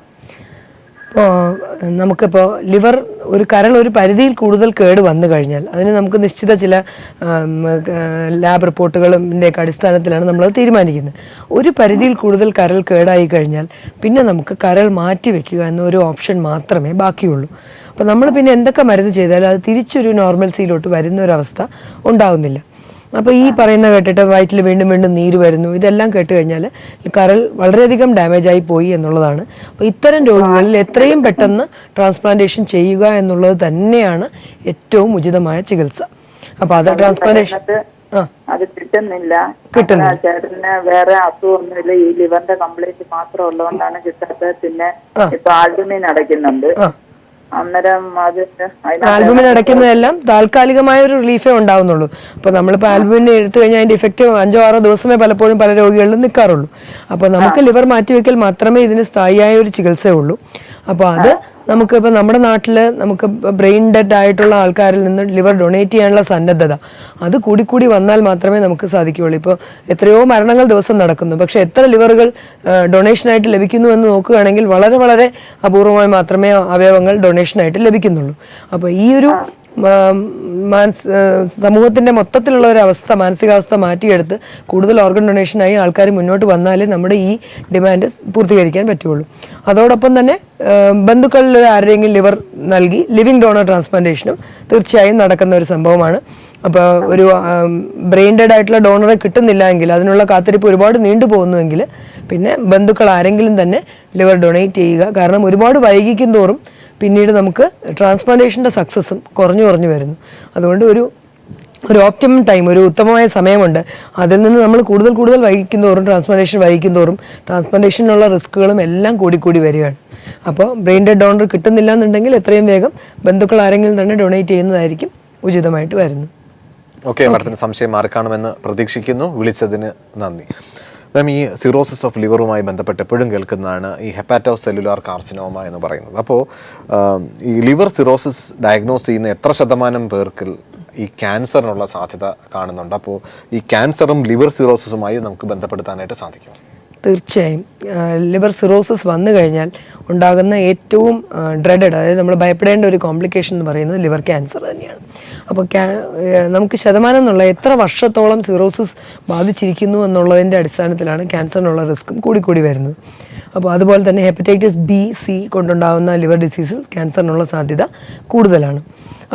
നമുക്കിപ്പോൾ ലിവർ കരൾ ഒരു പരിധിയിൽ കൂടുതൽ കേട് വന്നു കഴിഞ്ഞാൽ അതിന് നമുക്ക് നിശ്ചിത ചില ലാബ് റിപ്പോർട്ടുകളുടെയൊക്കെ അടിസ്ഥാനത്തിലാണ് നമ്മളത് തീരുമാനിക്കുന്നത്. ഒരു പരിധിയിൽ കൂടുതൽ കരൾ കേടായി കഴിഞ്ഞാൽ പിന്നെ നമുക്ക് കരൾ മാറ്റി വെക്കുക എന്നൊരു ഓപ്ഷൻ മാത്രമേ ബാക്കിയുള്ളൂ. അപ്പോൾ നമ്മൾ പിന്നെ എന്തൊക്കെ മരുന്ന് ചെയ്താലും അത് തിരിച്ചൊരു നോർമൽസിയിലോട്ട് വരുന്ന ഒരവസ്ഥ ഉണ്ടാവുന്നില്ല. അപ്പോൾ ഈ പറയുന്ന കേട്ടിട്ട് വയറ്റിൽ വീണ്ടും വീണ്ടും നീര് വരുന്നു, ഇതെല്ലാം കേട്ട് കഴിഞ്ഞാൽ കരൾ വളരെയധികം ഡാമേജ് ആയി പോയി എന്നുള്ളതാണ്. അപ്പോൾ ഇത്തരം രോഗികളിൽ എത്രയും പെട്ടെന്ന് ട്രാൻസ്പ്ലാന്റേഷൻ ചെയ്യുക എന്നുള്ളത് തന്നെയാണ് ഏറ്റവും ഉചിതമായ ചികിത്സ. അപ്പോൾ അത് ട്രാൻസ്പ്ലാന്റേഷൻ അത് കിട്ടുന്നില്ല. ചേട്ടന് വേറെ അസുഖമൊന്നുമില്ല, ഈ ലിവറിന്റെ കംപ്ലൈന്റ് മാത്രം ഉള്ളതുകൊണ്ടാണ് കിട്ടാത്തത്. പിന്നെ ഇപ്പൊ ആൽബുമിൻ അടയ്ക്കുന്നുണ്ട്. അന്നേരം ആൽബുമിൻ അടയ്ക്കുന്നതെല്ലാം താൽക്കാലികമായ ഒരു റിലീഫേ ഉണ്ടാവുന്നുള്ളൂ. അപ്പോൾ നമ്മളിപ്പോൾ ആൽബുമിൻ എടുത്തു കഴിഞ്ഞാൽ അതിന്റെ ഇഫക്റ്റ് 5-6 ദിവസമേ പലപ്പോഴും പല രോഗികളിലും നിൽക്കാറുള്ളൂ. അപ്പോൾ നമുക്ക് ലിവർ മാറ്റിവെക്കൽ മാത്രമേ ഇതിന് സ്ഥായിയായ ഒരു ചികിത്സയുള്ളൂ. അപ്പോൾ അത് നമുക്കിപ്പോൾ നമ്മുടെ നാട്ടിൽ നമുക്ക് ബ്രെയിൻ ഡെഡ് ആയിട്ടുള്ള ആൾക്കാരിൽ നിന്ന് ലിവർ ഡൊണേറ്റ് ചെയ്യാനുള്ള സന്നദ്ധത അത് കൂടി വന്നാൽ മാത്രമേ നമുക്ക് സാധിക്കുകയുള്ളൂ. ഇപ്പോൾ എത്രയോ മരണങ്ങൾ ദിവസം നടക്കുന്നു, പക്ഷേ എത്ര ലിവറുകൾ ഡൊണേഷനായിട്ട് ലഭിക്കുന്നു എന്ന് നോക്കുകയാണെങ്കിൽ വളരെ വളരെ അപൂർവമായി മാത്രമേ അവയവങ്ങൾ ഡൊണേഷനായിട്ട് ലഭിക്കുന്നുള്ളൂ. അപ്പോൾ ഈ ഒരു സമൂഹത്തിന്റെ മൊത്തത്തിലുള്ള ഒരു അവസ്ഥ, മാനസികാവസ്ഥ മാറ്റിയെടുത്ത് കൂടുതൽ ഓർഗൻ ഡൊണേഷനായി ആൾക്കാർ മുന്നോട്ട് വന്നാലേ നമ്മുടെ ഈ ഡിമാൻഡ് പൂർത്തീകരിക്കാൻ പറ്റുള്ളൂ. അതോടൊപ്പം തന്നെ ബന്ധുക്കളിൽ ആരുടെയെങ്കിലും ലിവർ നൽകി ലിവിങ് ഡോണർ ട്രാൻസ്പ്ലാന്റേഷനും തീർച്ചയായും നടക്കുന്ന ഒരു സംഭവമാണ്. അപ്പോൾ ഒരു ബ്രെയിൻ ഡെഡ് ആയിട്ടുള്ള ഡോണറെ കിട്ടുന്നില്ല എങ്കിൽ, അതിനുള്ള കാത്തിരിപ്പ് ഒരുപാട് നീണ്ടുപോകുന്നുവെങ്കിൽ പിന്നെ ബന്ധുക്കൾ ആരെങ്കിലും തന്നെ ലിവർ ഡൊണേറ്റ് ചെയ്യുക. കാരണം ഒരുപാട് വൈകിക്കും തോറും പിന്നീട് നമുക്ക് ട്രാൻസ്പ്ലാന്റേഷൻ്റെ സക്സസ്സും കുറഞ്ഞു വരുന്നു. അതുകൊണ്ട് ഒരു ഓപ്റ്റിമം ടൈം, ഒരു ഉത്തമമായ സമയമുണ്ട്. അതിൽ നിന്ന് നമ്മൾ കൂടുതൽ വൈകിക്കുന്നതോറും, ട്രാൻസ്പ്ലാന്റേഷൻ വൈകിക്കുന്നതോറും ട്രാൻസ്പ്ലാന്റേഷനുള്ള റിസ്കുകളും എല്ലാം കൂടി വരികയാണ്. അപ്പോൾ ബ്രെയിൻ ഡെഡ് ഡോണർ കിട്ടുന്നില്ല എന്നുണ്ടെങ്കിൽ എത്രയും വേഗം ബന്ധുക്കൾ ആരെങ്കിലും തന്നെ ഡൊണേറ്റ് ചെയ്യുന്നതായിരിക്കും ഉചിതമായിട്ട് വരുന്നത്. ഓക്കെ, മാഡത്തിന് സംശയം മാർക്കാണെന്ന് പ്രതീക്ഷിക്കുന്നു. വിളിച്ചതിന് നന്ദി. മാം, ഈ സിറോസിസ് ഓഫ് ലിവറുമായി ബന്ധപ്പെട്ട് എപ്പോഴും കേൾക്കുന്നതാണ് ഈ ഹെപ്പാറ്റോ സെല്ലുലാർ കാർസിനോമ എന്ന് പറയുന്നത്. അപ്പോൾ ഈ ലിവർ സിറോസിസ് ഡയഗ്നോസ് ചെയ്യുന്ന എത്ര ശതമാനം പേർക്ക് ഈ ക്യാൻസറിനുള്ള സാധ്യത കാണുന്നുണ്ട്? അപ്പോൾ ഈ ക്യാൻസറും ലിവർ സിറോസിസുമായി നമുക്ക് ബന്ധപ്പെടുത്താനായിട്ട് സാധിക്കും? തീർച്ചയായും ലിവർ സിറോസിസ് വന്നു കഴിഞ്ഞാൽ ഉണ്ടാകുന്ന ഏറ്റവും ഡ്രെഡഡ്, അതായത് നമ്മൾ ഭയപ്പെടേണ്ട ഒരു കോംപ്ലിക്കേഷൻ എന്ന് പറയുന്നത് ലിവർ ക്യാൻസർ തന്നെയാണ്. അപ്പോൾ നമുക്ക് ശതമാനം എന്നുള്ള എത്ര വർഷത്തോളം സിറോസിസ് ബാധിച്ചിരിക്കുന്നു എന്നുള്ളതിൻ്റെ അടിസ്ഥാനത്തിലാണ് ക്യാൻസറിനുള്ള റിസ്ക്കും കൂടി വരുന്നത്. അപ്പോൾ അതുപോലെ തന്നെ ഹെപ്പറ്റൈറ്റിസ് ബി സി കൊണ്ടുണ്ടാകുന്ന ലിവർ ഡിസീസിൽ ക്യാൻസറിനുള്ള സാധ്യത കൂടുതലാണ്.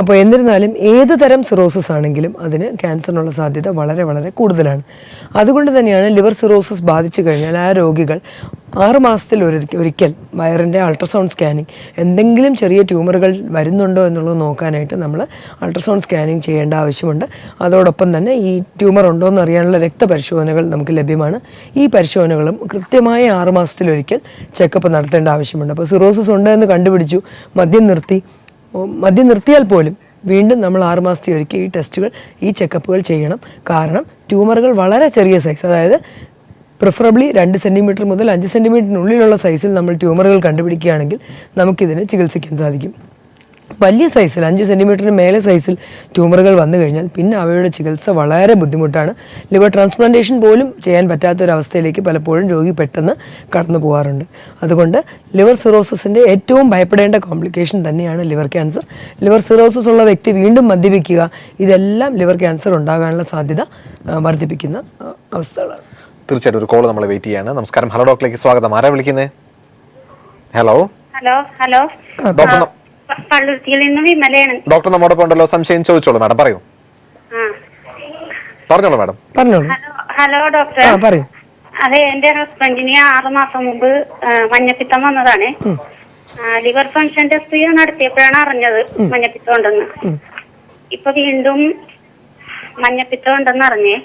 അപ്പോൾ എന്നിരുന്നാലും ഏത് തരം സിറോസിസ് ആണെങ്കിലും അതിന് ക്യാൻസറിനുള്ള സാധ്യത വളരെ വളരെ കൂടുതലാണ്. അതുകൊണ്ട് തന്നെയാണ് ലിവർ സിറോസിസ് ബാധിച്ചു കഴിഞ്ഞാൽ ആ രോഗികൾ 6 മാസത്തിൽ ഒരിക്കൽ വയറിൻ്റെ അൾട്രാസൗണ്ട് സ്കാനിങ്, എന്തെങ്കിലും ചെറിയ ട്യൂമറുകൾ വരുന്നുണ്ടോ എന്നുള്ളത് നോക്കാനായിട്ട് നമ്മൾ അൾട്രാസൗണ്ട് സ്കാനിങ് ചെയ്യേണ്ട ആവശ്യമുണ്ട്. അതോടൊപ്പം തന്നെ ഈ ട്യൂമർ ഉണ്ടോ എന്ന് അറിയാനുള്ള രക്തപരിശോധനകൾ നമുക്ക് ലഭ്യമാണ്. ഈ പരിശോധനകളും കൃത്യമായ 6 മാസത്തിലൊരിക്കൽ ചെക്കപ്പ് നടത്തേണ്ട ആവശ്യമുണ്ട്. അപ്പോൾ സിറോസിസ് ഉണ്ട് എന്ന് കണ്ടുപിടിച്ചു, മദ്യം നിർത്തിയാൽ പോലും വീണ്ടും നമ്മൾ 6 മാസത്തിൽ ഒരിക്കൽ ഈ ടെസ്റ്റുകൾ, ഈ ചെക്കപ്പുകൾ ചെയ്യണം. കാരണം ട്യൂമറുകൾ വളരെ ചെറിയ സൈസ്, അതായത് പ്രിഫറബിളി 2 സെൻറ്റിമീറ്റർ മുതൽ 5 സെൻറ്റിമീറ്ററിനുള്ളിലുള്ള സൈസിൽ നമ്മൾ ട്യൂമറുകൾ കണ്ടുപിടിക്കുകയാണെങ്കിൽ നമുക്കിതിനെ ചികിത്സിക്കാൻ സാധിക്കും. വലിയ സൈസിൽ 5 സെൻറ്റിമീറ്ററിന് മേലെ സൈസിൽ ട്യൂമറുകൾ വന്നു കഴിഞ്ഞാൽ പിന്നെ അവയുടെ ചികിത്സ വളരെ ബുദ്ധിമുട്ടാണ്. ലിവർ ട്രാൻസ്പ്ലാന്റേഷൻ പോലും ചെയ്യാൻ പറ്റാത്തൊരവസ്ഥയിലേക്ക് പലപ്പോഴും രോഗി പെട്ടെന്ന് കടന്നു പോകാറുണ്ട്. അതുകൊണ്ട് ലിവർ സിറോസിസിൻ്റെ ഏറ്റവും ഭയപ്പെടേണ്ട കോംപ്ലിക്കേഷൻ തന്നെയാണ് ലിവർ ക്യാൻസർ. ലിവർ സിറോസിസ് ഉള്ള വ്യക്തി വീണ്ടും മദ്യപിക്കുക, ഇതെല്ലാം ലിവർ ക്യാൻസർ ഉണ്ടാകാനുള്ള സാധ്യത വർദ്ധിപ്പിക്കുന്ന അവസ്ഥകളാണ്. തീർച്ചയായിട്ടും ഒരു കോൾ നമ്മൾ വെയിറ്റ് ചെയ്യാണ്. നമസ്കാരം, ഹലോ ഡോക്ടറിലേക്ക് സ്വാഗതം. ആരാ വിളിക്കുന്നത്? ഹലോ ഹലോ ഡോക്ടർ, പള്ളുരുത്തിയിൽ നിന്ന് വിമലയാണ്. ഡോക്ടർ നമ്മോടൊപ്പം ഉണ്ടല്ലോ, സംശയം ചോദിച്ചോളൂ മാഡം, പറയൂ. പറഞ്ഞോളൂ മാഡം. പറഞ്ഞോളൂ. ഹലോ ഡോക്ടർ, പറയൂ. അതെ, എന്റെ ഹസ്ബൻഡിന് 6 മാസം മുമ്പ് മഞ്ഞപ്പിത്തം വന്നതാണ്. ലിവർ ഫംഗ്ഷൻ ടെസ്റ്റ് നടത്തിയപ്പോഴാണ് അറിഞ്ഞത് മഞ്ഞപ്പിത്തം ഉണ്ടെന്ന്. ഇപ്പൊ വീണ്ടും മഞ്ഞപ്പിത്തം ഉണ്ടെന്ന് അറിഞ്ഞേ.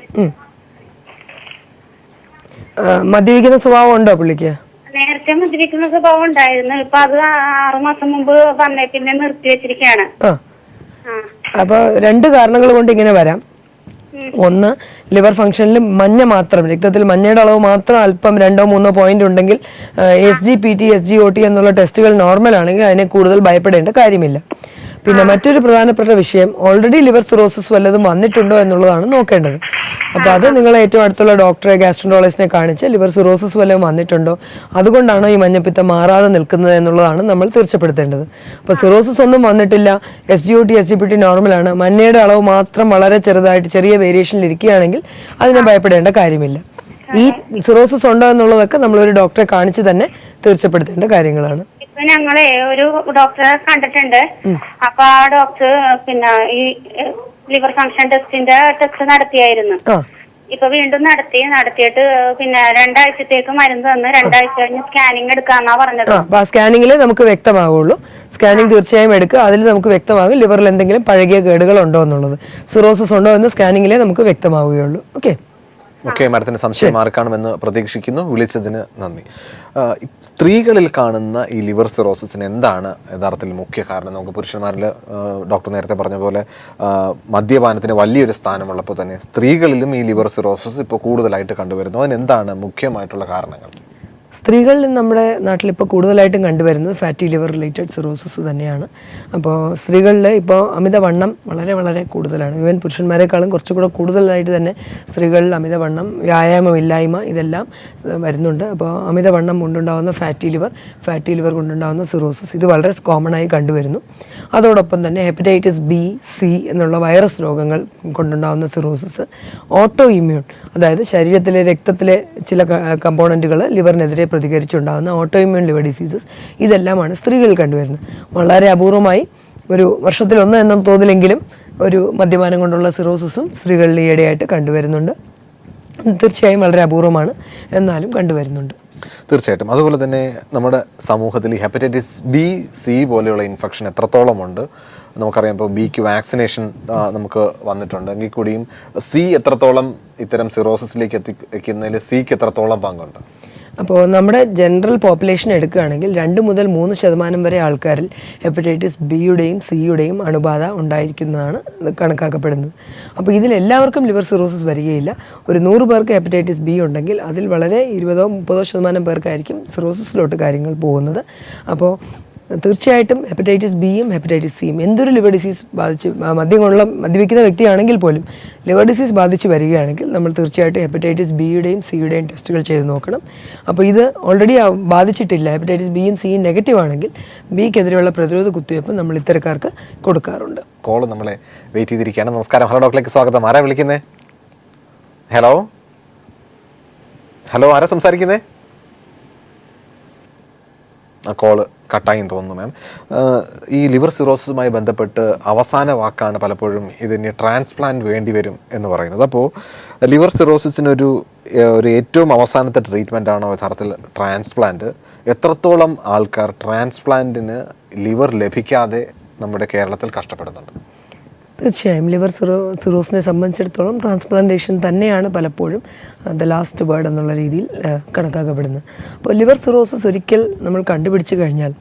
മദ്യപിക്കുന്ന സ്വഭാവം ഉണ്ടോ പുള്ളിക്ക്? നേരത്തെ മദ്യപിക്കുന്ന സ്വഭാവം ഉണ്ടായിരുന്നു. ഇപ്പൊ അത് 6 മാസം മുമ്പ് വന്നേ പിന്നെ നിർത്തി വെച്ചിരിക്കുകയാണ്. അപ്പൊ 2 കാരണങ്ങൾ കൊണ്ട് ഇങ്ങനെ വരാം. ഒന്ന്, ലിവർ ഫംഗ്ഷനിൽ മഞ്ഞ മാത്രം, രക്തത്തിൽ മഞ്ഞയുടെ അളവ് മാത്രം അല്പം 2-3 പോയിന്റ് ഉണ്ടെങ്കിൽ SGPT SGOT എന്നുള്ള ടെസ്റ്റുകൾ നോർമൽ ആണെങ്കിൽ അതിനെ കൂടുതൽ ഭയപ്പെടേണ്ട കാര്യമില്ല. പിന്നെ മറ്റൊരു പ്രധാനപ്പെട്ട വിഷയം, ഓൾറെഡി ലിവർ സിറോസിസ് വല്ലതും വന്നിട്ടുണ്ടോ എന്നുള്ളതാണ് നോക്കേണ്ടത്. അപ്പോൾ അത് നിങ്ങൾ ഏറ്റവും അടുത്തുള്ള ഡോക്ടറെ, ഗാസ്ട്രോൻട്രോളജിസ്റ്റിനെ കാണിച്ച് ലിവർ സിറോസിസ് വല്ലതും വന്നിട്ടുണ്ടോ, അതുകൊണ്ടാണോ ഈ മഞ്ഞപ്പിത്തം മാറാതെ നിൽക്കുന്നത് എന്നുള്ളതാണ് നമ്മൾ തീർച്ചപ്പെടുത്തേണ്ടത്. അപ്പോൾ സിറോസിസ് ഒന്നും വന്നിട്ടില്ല, SGOT SGPT നോർമലാണ്, മഞ്ഞയുടെ അളവ് മാത്രം വളരെ ചെറുതായിട്ട് ചെറിയ വേരിയേഷനിൽ ഇരിക്കുകയാണെങ്കിൽ അതിനെ ഭയപ്പെടേണ്ട കാര്യമില്ല. ഈ സിറോസിസ് ഉണ്ടോ എന്നുള്ളതൊക്കെ നമ്മളൊരു ഡോക്ടറെ കാണിച്ച് തന്നെ തീർച്ചപ്പെടുത്തേണ്ട കാര്യങ്ങളാണ്. ഇപ്പൊ ഞങ്ങളെ ഒരു ഡോക്ടറെ കണ്ടിട്ടുണ്ട്. അപ്പൊ ആ ഡോക്ടർ പിന്നെ ഈ ലിവർ ഫംഗ്ഷൻ ടെസ്റ്റ് നടത്തിയായിരുന്നു. ഇപ്പൊ വീണ്ടും നടത്തിയിട്ട് പിന്നെ 2 ആഴ്ചത്തേക്ക് മരുന്ന് തന്ന് 2 ആഴ്ച കഴിഞ്ഞ് സ്കാനിങ് എടുക്കാന്നാ പറഞ്ഞത്. അപ്പൊ ആ സ്കാനിങ്ങിൽ നമുക്ക് വ്യക്തമാവുള്ളൂ. സ്കാനിങ് തീർച്ചയായും എടുക്കുക, അതിൽ നമുക്ക് വ്യക്തമാകും ലിവറിൽ എന്തെങ്കിലും പഴകിയ കേടുകൾ ഉണ്ടോ എന്നുള്ളത്. സിറോസിസ് ഉണ്ടോ എന്ന് സ്കാനിങ്ങിലേ നമുക്ക് വ്യക്തമാവുകയുള്ളൂ. ഓക്കെ, മാഡത്തിന്റെ സംശയം മാറിക്കാണുമെന്ന് പ്രതീക്ഷിക്കുന്നു. വിളിച്ചതിന് നന്ദി. സ്ത്രീകളിൽ കാണുന്ന ഈ ലിവർ സിറോസിന് എന്താണ് യഥാർത്ഥത്തിൽ മുഖ്യ കാരണം? നമുക്ക് പുരുഷന്മാരിൽ ഡോക്ടർ നേരത്തെ പറഞ്ഞ പോലെ മദ്യപാനത്തിന് വലിയൊരു സ്ഥാനമുള്ളപ്പോൾ തന്നെ സ്ത്രീകളിലും ഈ ലിവർ സിറോസിസ് ഇപ്പോൾ കൂടുതലായിട്ട് കണ്ടുവരുന്നു. അതിനെന്താണ് മുഖ്യമായിട്ടുള്ള കാരണങ്ങൾ? സ്ത്രീകളിൽ നമ്മുടെ നാട്ടിലിപ്പോൾ കൂടുതലായിട്ടും കണ്ടുവരുന്നത് ഫാറ്റി ലിവർ റിലേറ്റഡ് സിറോസിസ് തന്നെയാണ്. അപ്പോൾ സ്ത്രീകളിൽ ഇപ്പോൾ അമിതവണ്ണം വളരെ വളരെ കൂടുതലാണ്. ഈവൻ പുരുഷന്മാരെക്കാളും കുറച്ചുകൂടെ കൂടുതലായിട്ട് തന്നെ സ്ത്രീകളിൽ അമിതവണ്ണം, വ്യായാമമില്ലായ്മ ഇതെല്ലാം വരുന്നുണ്ട്. അപ്പോൾ അമിതവണ്ണം കൊണ്ടുണ്ടാകുന്ന ഫാറ്റി ലിവർ കൊണ്ടുണ്ടാകുന്ന സിറോസിസ് ഇത് വളരെ കോമണായി കണ്ടുവരുന്നു. അതോടൊപ്പം തന്നെ ഹെപ്പറ്റൈറ്റിസ് ബി സി എന്നുള്ള വൈറസ് രോഗങ്ങൾ കൊണ്ടുണ്ടാകുന്ന സിറോസിസ്, ഓട്ടോ ഇമ്മ്യൂൺ, അതായത് ശരീരത്തിലെ രക്തത്തിലെ ചില കമ്പോണൻറ്റുകൾ ലിവറിനെതിരെ പ്രതികരിച്ചുണ്ടാകുന്ന ഓട്ടോ ഇമ്മ്യൂൺ ലിവർ ഡിസീസസ്, ഇതെല്ലാമാണ് സ്ത്രീകളിൽ കണ്ടുവരുന്നത്. വളരെ അപൂർവമായി ഒരു വർഷത്തിൽ 1 എന്ന തോതിലെങ്കിലും ഒരു മദ്യപാനം കൊണ്ടുള്ള സിറോസിസും സ്ത്രീകളിൽ ഈയിടെയായിട്ട് കണ്ടുവരുന്നുണ്ട്. തീർച്ചയായും വളരെ അപൂർവമാണ്, എന്നാലും കണ്ടുവരുന്നുണ്ട്. തീർച്ചയായിട്ടും. അതുപോലെ തന്നെ നമ്മുടെ സമൂഹത്തിൽ ഈ ഹെപ്പറ്റൈറ്റിസ് ബി സി പോലെയുള്ള ഇൻഫെക്ഷൻ എത്രത്തോളം ഉണ്ട്? നമുക്കറിയാം, ഇപ്പോൾ ബിക്ക് വാക്സിനേഷൻ നമുക്ക് വന്നിട്ടുണ്ട് എങ്കിൽ കൂടിയും സി എത്രത്തോളം ഇത്തരം സിറോസിസിലേക്ക് എത്തിക്കുന്നതിൽ സിക്ക് എത്രത്തോളം പങ്കുണ്ട്? അപ്പോൾ നമ്മുടെ ജനറൽ പോപ്പുലേഷൻ എടുക്കുകയാണെങ്കിൽ 2 മുതൽ 3% വരെ ആൾക്കാരിൽ ഹെപ്പറ്റൈറ്റിസ് ബിയുടെയും സിയുടെയും അണുബാധ ഉണ്ടായിരിക്കുന്നതാണ് കണക്കാക്കപ്പെടുന്നത്. അപ്പോൾ ഇതിലെല്ലാവർക്കും ലിവർ സിറോസിസ് വരികയില്ല. ഒരു 100 പേർക്ക് ഹെപ്പറ്റൈറ്റിസ് ബി ഉണ്ടെങ്കിൽ അതിൽ വളരെ 20-30% പേർക്കായിരിക്കും സിറോസിസിലോട്ട് കാര്യങ്ങൾ പോകുന്നത്. അപ്പോൾ തീർച്ചയായിട്ടും ഹെപ്പറ്റൈറ്റിസ് ബിയും ഹെപ്പറ്റൈറ്റിസ് സിയും എന്തൊരു ലിവർ ഡിസീസ് ബാധിച്ച് മദ്യപിക്കുന്ന വ്യക്തിയാണെങ്കിൽ പോലും ലിവർ ഡിസീസ് ബാധിച്ച് വരികയാണെങ്കിൽ നമ്മൾ തീർച്ചയായിട്ടും ഹെപ്പറ്റൈറ്റിസ് ബിയുടെയും സിയുടെയും ടെസ്റ്റുകൾ ചെയ്ത് നോക്കണം. അപ്പോൾ ഇത് ഓൾറെഡി ബാധിച്ചിട്ടില്ല, ഹെപ്പറ്റൈറ്റിസ് ബിയും സിയും നെഗറ്റീവ് ആണെങ്കിൽ ബിക്കെതിരെയുള്ള പ്രതിരോധ കുത്തിവയ്പ്പ് നമ്മൾ ഇത്തരക്കാർക്ക് കൊടുക്കാറുണ്ട്. കോൾ നമ്മളെ വെയിറ്റ് ചെയ്തിരിക്കുകയാണ്. നമസ്കാരം, ഹലോ ഡോക്ടറിലേക്ക് സ്വാഗതം. ആരാ വിളിക്കുന്നത്? ഹലോ, ആരാ സംസാരിക്കുന്നത്? കോള് കട്ടായും തോന്നുന്നു മാം. ഈ ലിവർ സിറോസിസുമായി ബന്ധപ്പെട്ട് അവസാന വാക്കാണ് പലപ്പോഴും ഇതിന് ട്രാൻസ്പ്ലാന്റ് വേണ്ടി വരും എന്ന് പറയുന്നത്. അപ്പോൾ ലിവർ സിറോസിസിനൊരു ഏറ്റവും അവസാനത്തെ ട്രീറ്റ്മെൻ്റ് ആണോ യഥാർത്ഥത്തിൽ ട്രാൻസ്പ്ലാന്റ്? എത്രത്തോളം ആൾക്കാർ ട്രാൻസ്പ്ലാന്റിന് ലിവർ ലഭിക്കാതെ നമ്മുടെ കേരളത്തിൽ കഷ്ടപ്പെടുന്നുണ്ട്? തീർച്ചയായും ലിവർ സിറോസിനെ സംബന്ധിച്ചിടത്തോളം ട്രാൻസ്പ്ലാന്റേഷൻ തന്നെയാണ് പലപ്പോഴും ദ ലാസ്റ്റ് വേർഡ് എന്നുള്ള രീതിയിൽ കണക്കാക്കപ്പെടുന്നത്. അപ്പോൾ ലിവർ സിറോസിസ് ഒരിക്കൽ നമ്മൾ കണ്ടുപിടിച്ച് കഴിഞ്ഞാൽ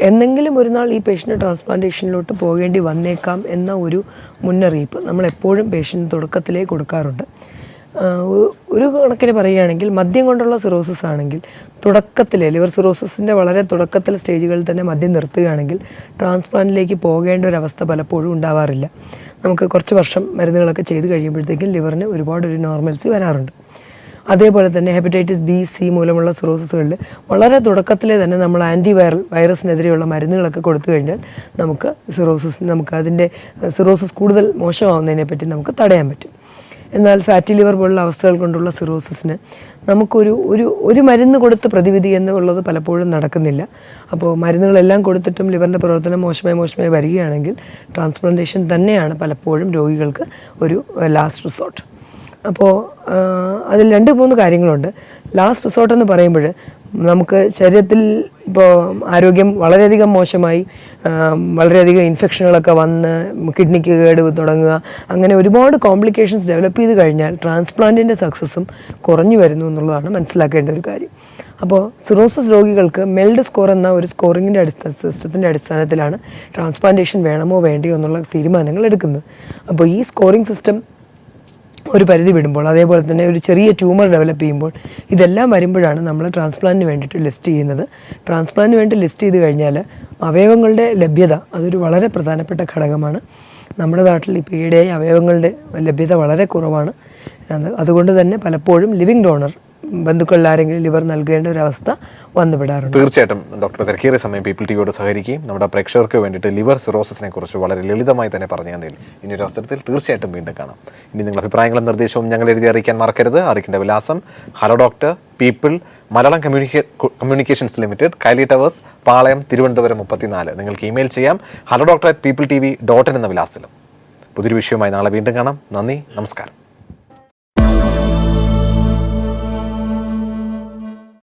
എന്തെങ്കിലും ഒരു നാൾ ഈ പേഷ്യൻ്റ് ട്രാൻസ്പ്ലാന്റേഷനിലോട്ട് പോകേണ്ടി വന്നേക്കാം എന്ന ഒരു മുന്നറിയിപ്പ് നമ്മളെപ്പോഴും പേഷ്യൻ്റ് തുടക്കത്തിലേ കൊടുക്കാറുണ്ട്. ഒരു കണക്കിന് പറയുകയാണെങ്കിൽ മദ്യം കൊണ്ടുള്ള സിറോസിസ് ആണെങ്കിൽ തുടക്കത്തിലെ ലിവർ സിറോസിസിൻ്റെ വളരെ തുടക്കത്തിലെ സ്റ്റേജുകളിൽ തന്നെ മദ്യം നിർത്തുകയാണെങ്കിൽ ട്രാൻസ്പ്ലാന്റിലേക്ക് പോകേണ്ട ഒരു അവസ്ഥ പലപ്പോഴും ഉണ്ടാവാറില്ല. നമുക്ക് കുറച്ച് വർഷം മരുന്നുകളൊക്കെ ചെയ്ത് കഴിയുമ്പോഴത്തേക്കും ലിവറിന് ഒരുപാട് ഒരു നോർമൽസി വരാറുണ്ട്. അതേപോലെ തന്നെ ഹെപ്പറ്റൈറ്റിസ് ബി, സി മൂലമുള്ള സിറോസിസുകളിൽ വളരെ തുടക്കത്തിലെ തന്നെ നമ്മൾ വൈറസിനെതിരെയുള്ള മരുന്നുകളൊക്കെ കൊടുത്തു കഴിഞ്ഞാൽ നമുക്ക് അതിൻ്റെ സിറോസിസ് കൂടുതൽ മോശമാവുന്നതിനെ പറ്റി നമുക്ക് തടയാൻ പറ്റും. എന്നാൽ ഫാറ്റി ലിവർ പോലുള്ള അവസ്ഥകൾ കൊണ്ടുള്ള സിറോസിസിന് ഒരു മരുന്ന് കൊടുത്ത് പ്രതിവിധി എന്നുള്ളത് പലപ്പോഴും നടക്കുന്നില്ല. അപ്പോൾ മരുന്നുകളെല്ലാം കൊടുത്തിട്ടും ലിവറിൻ്റെ പ്രവർത്തനം മോശമായി വരികയാണെങ്കിൽ ട്രാൻസ്പ്ലാന്റേഷൻ തന്നെയാണ് പലപ്പോഴും രോഗികൾക്ക് ഒരു ലാസ്റ്റ് റിസോർട്ട്. അപ്പോൾ അതിൽ 2-3 കാര്യങ്ങളുണ്ട്. ലാസ്റ്റ് റിസോർട്ട് എന്ന് പറയുമ്പോൾ നമുക്ക് ശരീരത്തിൽ ഇപ്പോൾ ആരോഗ്യം വളരെയധികം മോശമായി വളരെയധികം ഇൻഫെക്ഷനുകളൊക്കെ വന്ന് കിഡ്നിക്ക് കേട് തുടങ്ങുക, അങ്ങനെ ഒരുപാട് കോംപ്ലിക്കേഷൻസ് ഡെവലപ്പ് ചെയ്ത് കഴിഞ്ഞാൽ ട്രാൻസ്പ്ലാന്റിൻ്റെ സക്സസ്സും കുറഞ്ഞു വരുന്നു എന്നുള്ളതാണ് മനസ്സിലാക്കേണ്ട ഒരു കാര്യം. അപ്പോൾ സിറോസിസ് രോഗികൾക്ക് മെൽഡ് സ്കോർ എന്ന ഒരു സ്കോറിങ്ങിൻ്റെ സിസ്റ്റത്തിൻ്റെ അടിസ്ഥാനത്തിലാണ് ട്രാൻസ്പ്ലാന്റേഷൻ വേണമോ വേണ്ടയോ എന്നുള്ള തീരുമാനങ്ങൾ എടുക്കുന്നത്. അപ്പോൾ ഈ സ്കോറിംഗ് സിസ്റ്റം ഒരു പരിധി വിടുമ്പോൾ, അതേപോലെ തന്നെ ഒരു ചെറിയ ട്യൂമർ ഡെവലപ്പ് ചെയ്യുമ്പോൾ, ഇതെല്ലാം വരുമ്പോഴാണ് നമ്മൾ ട്രാൻസ്പ്ലാന്റിന് വേണ്ടിയിട്ട് ലിസ്റ്റ് ചെയ്യുന്നത്. ട്രാൻസ്പ്ലാന്റിന് വേണ്ടി ലിസ്റ്റ് ചെയ്ത് കഴിഞ്ഞാൽ അവയവങ്ങളുടെ ലഭ്യത അതൊരു വളരെ പ്രധാനപ്പെട്ട ഘടകമാണ്. നമ്മുടെ നാട്ടിൽ ഇപ്പോൾ ഈയിടെയായി അവയവങ്ങളുടെ ലഭ്യത വളരെ കുറവാണ്. അതുകൊണ്ട് തന്നെ പലപ്പോഴും ലിവിങ് ഡോണർ ബന്ധുക്കളിൽ ആരെങ്കിലും ലിവർ നൽകേണ്ട ഒരു അവസ്ഥ വന്നുവിടാറുണ്ട്. തീർച്ചയായിട്ടും ഡോക്ടർ തിരക്കേറിയ സമയം പീപ്പിൾ ടിവിയോട് സഹകരിക്കുകയും നമ്മുടെ പ്രേക്ഷകർക്ക് വേണ്ടിയിട്ട് ലിവർ സിറോസിസിനെ കുറിച്ച് വളരെ ലളിതമായി തന്നെ പറഞ്ഞു തന്നതിൽ ഇനിയൊരു അവസരത്തിൽ തീർച്ചയായിട്ടും വീണ്ടും കാണാം. ഇനി നിങ്ങളുടെ അഭിപ്രായങ്ങളും നിർദ്ദേശവും ഞങ്ങൾ എഴുതി അറിയിക്കാൻ മറക്കരുത്. അറിയിക്കേണ്ട വിലാസം hello doctor people Malayalam communications limited, Kaili towers, Palayam, Thiruvananthapuram 34. നിങ്ങൾക്ക് ഇമെയിൽ ചെയ്യാം hello@peopletv.in എന്ന വിലാസത്തിലും. പുതിയൊരു വിഷയവുമായി നാളെ വീണ്ടും കാണാം. നന്ദി, നമസ്കാരം.